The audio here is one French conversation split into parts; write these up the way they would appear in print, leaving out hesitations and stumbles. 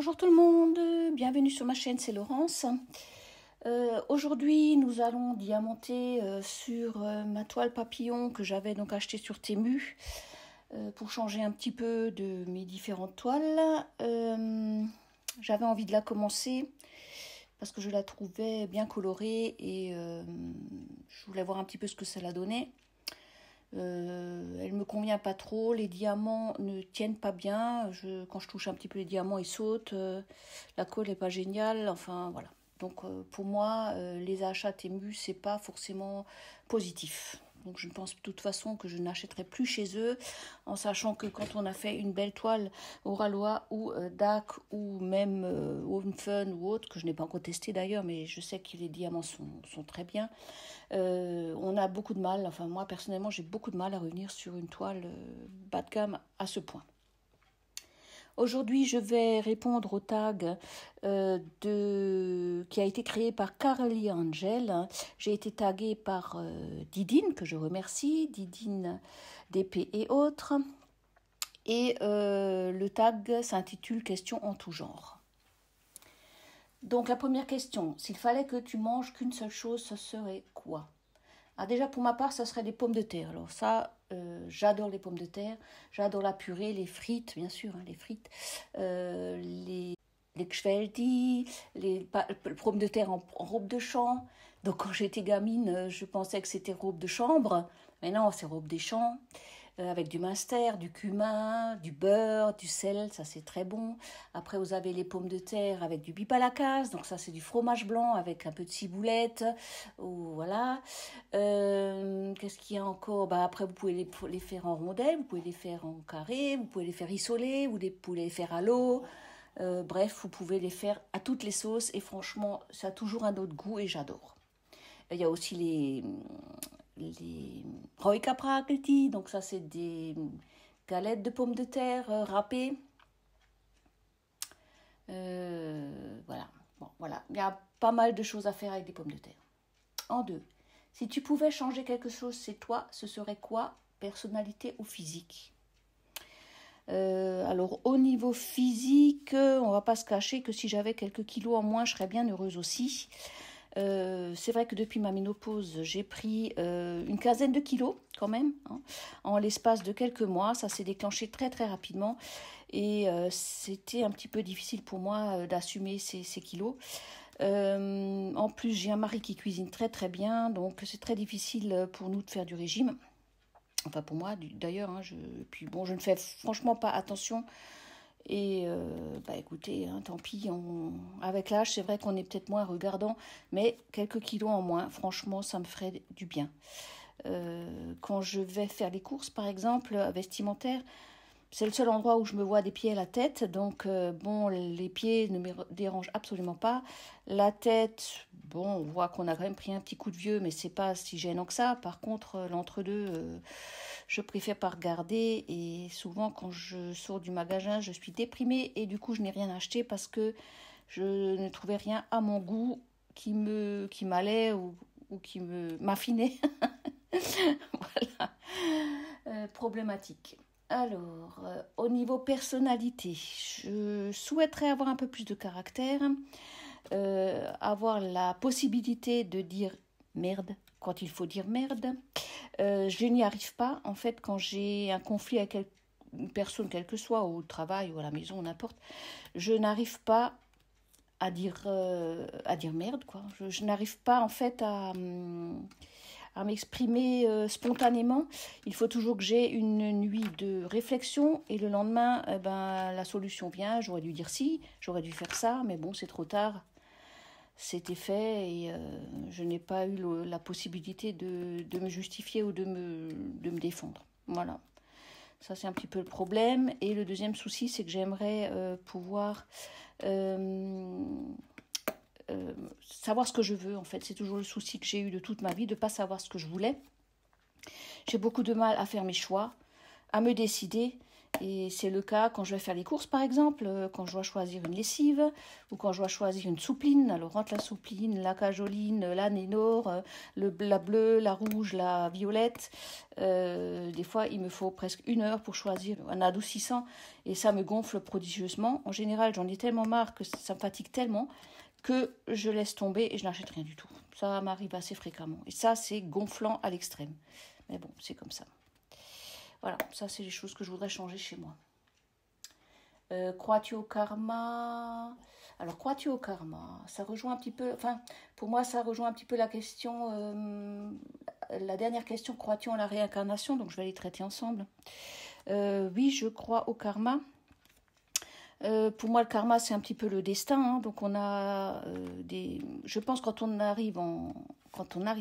Bonjour tout le monde, bienvenue sur ma chaîne, c'est Laurence. Aujourd'hui, nous allons diamanter sur ma toile papillon que j'avais donc achetée sur Temu pour changer un petit peu de mes différentes toiles. J'avais envie de la commencer parce que je la trouvais bien colorée et je voulais voir un petit peu ce que ça la donnait. Elle me convient pas trop, les diamants ne tiennent pas bien, quand je touche un petit peu les diamants ils sautent, la colle est pas géniale, enfin voilà. Donc pour moi les achats Temu c'est pas forcément positif. Donc je pense de toute façon que je n'achèterai plus chez eux, en sachant que quand on a fait une belle toile Oralois ou DAC ou même Ovenfun ou autre, que je n'ai pas encore testé d'ailleurs, mais je sais que les diamants sont très bien, on a beaucoup de mal, enfin moi personnellement j'ai beaucoup de mal à revenir sur une toile bas de gamme à ce point. Aujourd'hui, je vais répondre au tag qui a été créé par Carly Angel. J'ai été taguée par Didine, que je remercie, Didine DP et autres. Et le tag s'intitule « Questions en tout genre ». Donc la première question, s'il fallait que tu manges qu'une seule chose, ce serait quoi ? Ah, déjà pour ma part, ça serait des pommes de terre. Alors ça, j'adore les pommes de terre, j'adore la purée, les frites, bien sûr, hein, les frites, les gschwelti, les pommes de terre en robe de champ. Donc quand j'étais gamine, je pensais que c'était robe de chambre, mais non, c'est robe des champs. Avec du minster, du cumin, du beurre, du sel, ça c'est très bon. Après vous avez les pommes de terre avec du bip à la case, donc ça c'est du fromage blanc avec un peu de ciboulette, voilà. Qu'est-ce qu'il y a encore ? Après vous pouvez les faire en rondelles, vous pouvez les faire en carré, vous pouvez les faire isolés, vous pouvez les faire à l'eau. Bref, vous pouvez les faire à toutes les sauces et franchement ça a toujours un autre goût et j'adore. Il y a aussi les rooikapragelti, donc ça c'est des galettes de pommes de terre râpées. Voilà. Bon, voilà, il y a pas mal de choses à faire avec des pommes de terre. En deux, si tu pouvais changer quelque chose, c'est toi, ce serait quoi ? Personnalité ou physique ? Alors au niveau physique, on va pas se cacher que si j'avais quelques kilos en moins, je serais bien heureuse aussi. C'est vrai que depuis ma ménopause, j'ai pris une quinzaine de kilos quand même, hein, en l'espace de quelques mois. Ça s'est déclenché très très rapidement et c'était un petit peu difficile pour moi d'assumer ces kilos. En plus, j'ai un mari qui cuisine très très bien, donc c'est très difficile pour nous de faire du régime. Enfin pour moi d'ailleurs, hein, puis bon, je ne fais franchement pas attention. Et écoutez, hein, tant pis, avec l'âge, c'est vrai qu'on est peut-être moins regardant, mais quelques kilos en moins, franchement, ça me ferait du bien. Quand je vais faire les courses, par exemple, vestimentaires, c'est le seul endroit où je me vois des pieds à la tête, donc les pieds ne me dérangent absolument pas. La tête, bon, on voit qu'on a quand même pris un petit coup de vieux, mais c'est pas si gênant que ça. Par contre, l'entre-deux, je préfère pas regarder et souvent quand je sors du magasin, je suis déprimée et du coup je n'ai rien acheté parce que je ne trouvais rien à mon goût qui m'allait ou qui m'affinait. Voilà, problématique. Alors, au niveau personnalité, je souhaiterais avoir un peu plus de caractère, avoir la possibilité de dire merde quand il faut dire merde. Je n'y arrive pas, en fait, quand j'ai un conflit avec une personne, quelle que soit, au travail ou à la maison, n'importe, je n'arrive pas à dire merde, quoi. Je n'arrive pas, en fait, à m'exprimer spontanément. Il faut toujours que j'ai une nuit de réflexion et le lendemain, la solution vient. J'aurais dû dire si, j'aurais dû faire ça, mais bon, c'est trop tard. C'était fait et je n'ai pas eu la possibilité de me justifier ou de me défendre. Voilà. Ça, c'est un petit peu le problème. Et le deuxième souci, c'est que j'aimerais pouvoir savoir ce que je veux, en fait. C'est toujours le souci que j'ai eu de toute ma vie, de ne pas savoir ce que je voulais. J'ai beaucoup de mal à faire mes choix, à me décider. Et c'est le cas quand je vais faire les courses, par exemple, quand je dois choisir une lessive ou quand je dois choisir une soupline. Alors, entre la soupline, la cajoline, la Nénor, la bleue, la rouge, la violette, des fois, il me faut presque 1 heure pour choisir un adoucissant et ça me gonfle prodigieusement. En général, j'en ai tellement marre que ça me fatigue tellement que je laisse tomber et je n'achète rien du tout. Ça m'arrive assez fréquemment. Et ça, c'est gonflant à l'extrême. Mais bon, c'est comme ça. Voilà, ça c'est les choses que je voudrais changer chez moi. Crois-tu au karma? Alors, crois-tu au karma? Ça rejoint un petit peu, enfin, pour moi, ça rejoint un petit peu la question, la dernière question, crois-tu en la réincarnation? Donc, je vais les traiter ensemble. Oui, je crois au karma. Pour moi, le karma, c'est un petit peu le destin. Hein. Donc, on a des. Je pense quand on arrive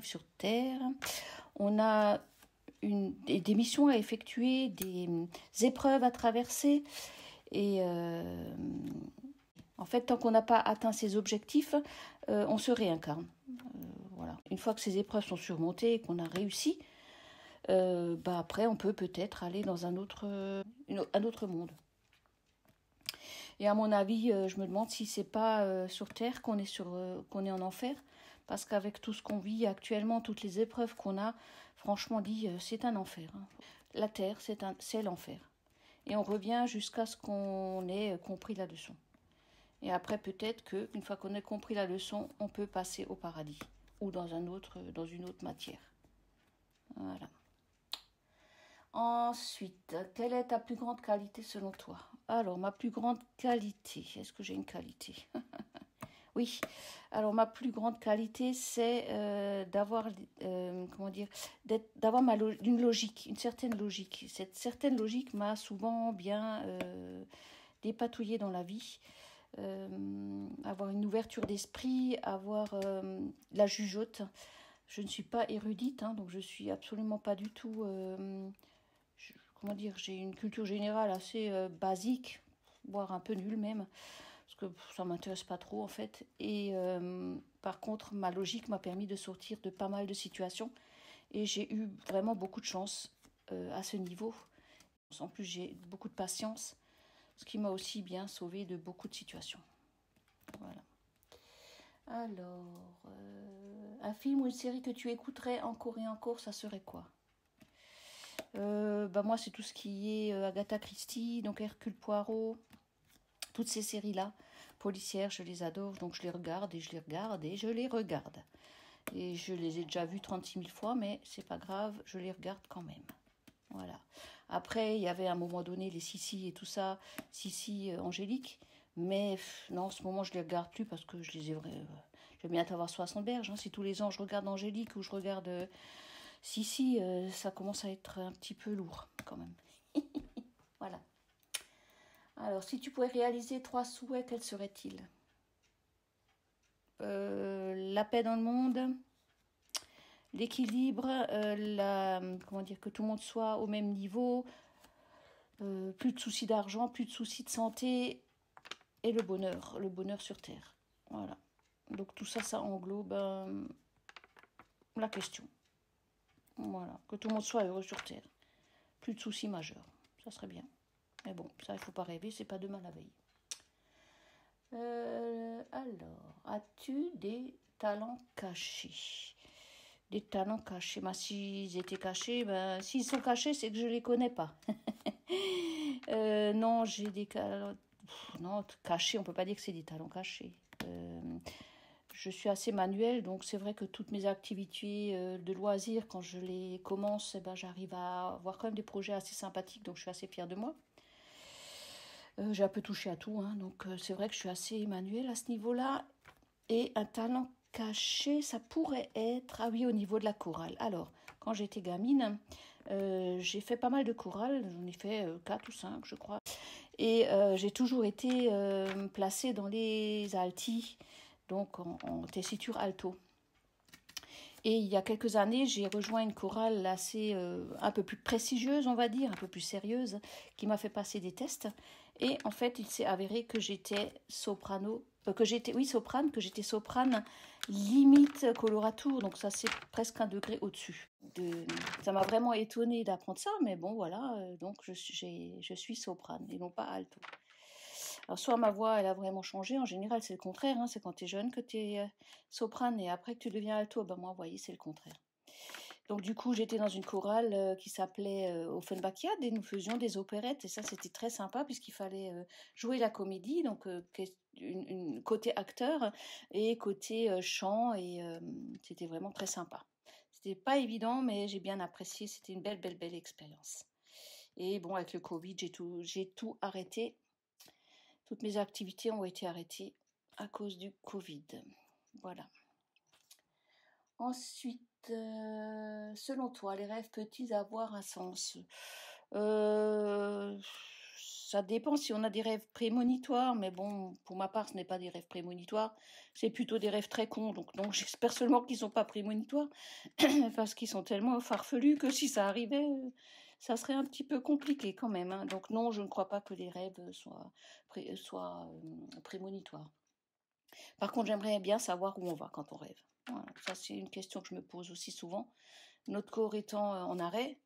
sur Terre, on a des missions à effectuer, des épreuves à traverser. Et en fait, tant qu'on n'a pas atteint ces objectifs, on se réincarne. Voilà. Une fois que ces épreuves sont surmontées et qu'on a réussi, après, on peut peut-être aller dans un autre monde. Et à mon avis, je me demande si c'est pas sur Terre qu'on est en enfer, parce qu'avec tout ce qu'on vit actuellement, toutes les épreuves qu'on a, franchement dit, c'est un enfer. Hein. La Terre, c'est l'enfer. Et on revient jusqu'à ce qu'on ait compris la leçon. Et après, peut-être qu'une fois qu'on ait compris la leçon, on peut passer au paradis ou dans une autre matière. Voilà. Ensuite, quelle est ta plus grande qualité selon toi? Alors, ma plus grande qualité, est-ce que j'ai une qualité? Oui, alors ma plus grande qualité, c'est d'avoir, d'avoir une logique, une certaine logique. Cette certaine logique m'a souvent bien dépatouillée dans la vie. Avoir une ouverture d'esprit, avoir la jugeote. Je ne suis pas érudite, hein, donc je suis absolument pas du tout... j'ai une culture générale assez basique, voire un peu nulle même, parce que ça m'intéresse pas trop en fait. Et par contre, ma logique m'a permis de sortir de pas mal de situations et j'ai eu vraiment beaucoup de chance à ce niveau. En plus, j'ai beaucoup de patience, ce qui m'a aussi bien sauvée de beaucoup de situations. Voilà. Alors, un film ou une série que tu écouterais encore et encore, ça serait quoi? Moi, c'est tout ce qui est Agatha Christie, donc Hercule Poirot, toutes ces séries-là, policières, je les adore, donc je les regarde et je les regarde et je les regarde. Et je les ai déjà vues 36 000 fois, mais c'est pas grave, je les regarde quand même. Voilà. Après, il y avait à un moment donné les Sissi et tout ça, Sissi, Angélique, mais non, en ce moment, je les regarde plus parce que je les ai... j'aime bien avoir 60 berges, hein. Si tous les ans, je regarde Angélique ou je regarde... Sissi, ça commence à être un petit peu lourd, quand même. Voilà. Alors, si tu pouvais réaliser 3 souhaits, quels seraient-ils? La paix dans le monde, l'équilibre, que tout le monde soit au même niveau, plus de soucis d'argent, plus de soucis de santé et le bonheur sur Terre. Voilà. Donc tout ça, ça englobe la question. Voilà, que tout le monde soit heureux sur Terre. Plus de soucis majeurs, ça serait bien. Mais bon, ça, il ne faut pas rêver, c'est pas demain la veille. Alors, as-tu des talents cachés? Des talents cachés. S'ils étaient cachés, s'ils sont cachés, c'est que je ne les connais pas. Non, j'ai des talents... Non, cachés, on ne peut pas dire que c'est des talents cachés. Je suis assez manuelle, donc c'est vrai que toutes mes activités de loisirs, quand je les commence, j'arrive à avoir quand même des projets assez sympathiques, donc je suis assez fière de moi. J'ai un peu touché à tout, hein, donc c'est vrai que je suis assez manuelle à ce niveau-là. Et un talent caché, ça pourrait être, au niveau de la chorale. Alors, quand j'étais gamine, j'ai fait pas mal de chorales, j'en ai fait 4 ou 5, je crois. Et j'ai toujours été placée dans les altis, donc en tessiture alto. Et il y a quelques années, j'ai rejoint une chorale assez un peu plus prestigieuse, on va dire, un peu plus sérieuse, qui m'a fait passer des tests. Et en fait, il s'est avéré que j'étais soprano que j'étais, oui, soprane, que j'étais soprane limite colorature, donc ça c'est presque un degré au-dessus. Ça m'a vraiment étonnée d'apprendre ça, mais bon voilà, donc je suis soprane et non pas alto. Alors soit ma voix elle a vraiment changé, en général c'est le contraire, hein, c'est quand tu es jeune que tu es soprane et après que tu deviens alto, ben moi vous voyez c'est le contraire. Donc du coup j'étais dans une chorale qui s'appelait Offenbachia et nous faisions des opérettes et ça c'était très sympa puisqu'il fallait jouer la comédie, donc côté acteur et côté chant et c'était vraiment très sympa. C'était pas évident mais j'ai bien apprécié, c'était une belle expérience. Et bon avec le Covid j'ai tout arrêté, toutes mes activités ont été arrêtées à cause du Covid. Voilà. Ensuite, selon toi, les rêves peuvent-ils avoir un sens? Ça dépend si on a des rêves prémonitoires, mais bon, pour ma part, ce n'est pas des rêves prémonitoires, c'est plutôt des rêves très cons, donc j'espère seulement qu'ils ne sont pas prémonitoires, parce qu'ils sont tellement farfelus que si ça arrivait, ça serait un petit peu compliqué quand même, hein. Donc non, je ne crois pas que les rêves soient prémonitoires. Par contre, j'aimerais bien savoir où on va quand on rêve. Voilà, ça, c'est une question que je me pose aussi souvent. Notre corps étant en arrêt,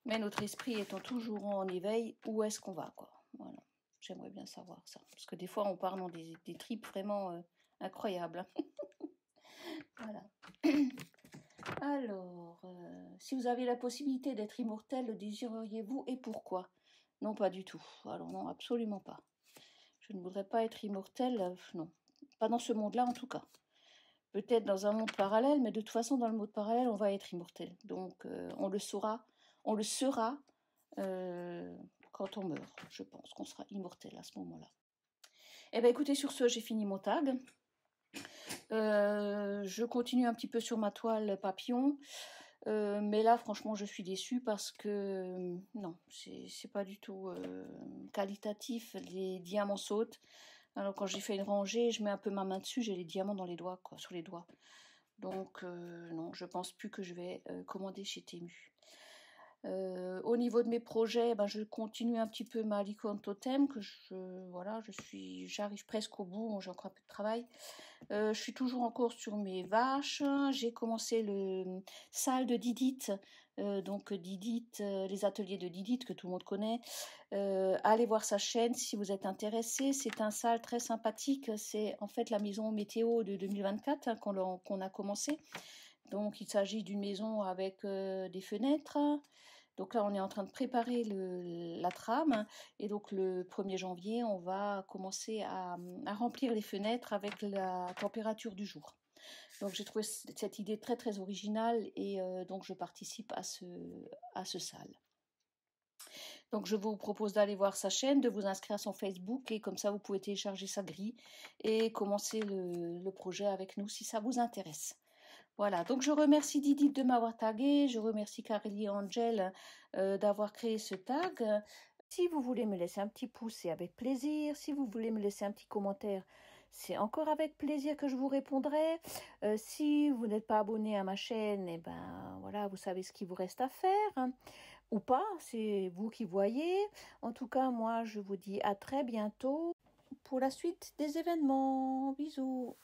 mais notre esprit étant toujours en éveil, où est-ce qu'on va, quoi. Voilà, j'aimerais bien savoir ça. Parce que des fois, on part dans des trips vraiment incroyables. Voilà. Alors, si vous avez la possibilité d'être immortel, le désireriez-vous et pourquoi? Non, pas du tout. Alors non, absolument pas. Je ne voudrais pas être immortel, non. Pas dans ce monde-là, en tout cas. Peut-être dans un monde parallèle, mais de toute façon, dans le monde parallèle, on va être immortel. Donc, on le sera quand on meurt. Je pense qu'on sera immortel à ce moment-là. Eh bien, écoutez, sur ce, j'ai fini mon tag. Je continue un petit peu sur ma toile papillon. Mais là, franchement, je suis déçue parce que non, c'est pas du tout qualitatif. Les diamants sautent. Alors quand j'ai fait une rangée, je mets un peu ma main dessus, j'ai les diamants dans les doigts, quoi, sur les doigts. Donc non, je pense plus que je vais commander chez Temu. Au niveau de mes projets, ben, je continue un petit peu ma licorne totem, que j'arrive presque au bout, j'ai encore un peu de travail. Je suis toujours en cours sur mes vaches. J'ai commencé le salle de Didit, donc Didit, les ateliers de Didit que tout le monde connaît. Allez voir sa chaîne si vous êtes intéressé. C'est un salle très sympathique. C'est en fait la maison météo de 2024 hein, qu'on a commencé. Donc il s'agit d'une maison avec des fenêtres. Donc là, on est en train de préparer la trame. Et donc le 1er janvier, on va commencer à remplir les fenêtres avec la température du jour. Donc j'ai trouvé cette idée très très originale et donc je participe à ce salle. Donc je vous propose d'aller voir sa chaîne, de vous inscrire à son Facebook et comme ça vous pouvez télécharger sa grille et commencer le projet avec nous si ça vous intéresse. Voilà, donc je remercie Didit de m'avoir tagué, je remercie Carly et Angel d'avoir créé ce tag. Si vous voulez me laisser un petit pouce, c'est avec plaisir. Si vous voulez me laisser un petit commentaire, c'est encore avec plaisir que je vous répondrai. Si vous n'êtes pas abonné à ma chaîne, eh ben voilà, vous savez ce qu'il vous reste à faire. Hein. Ou pas, c'est vous qui voyez. En tout cas, moi, je vous dis à très bientôt pour la suite des événements. Bisous.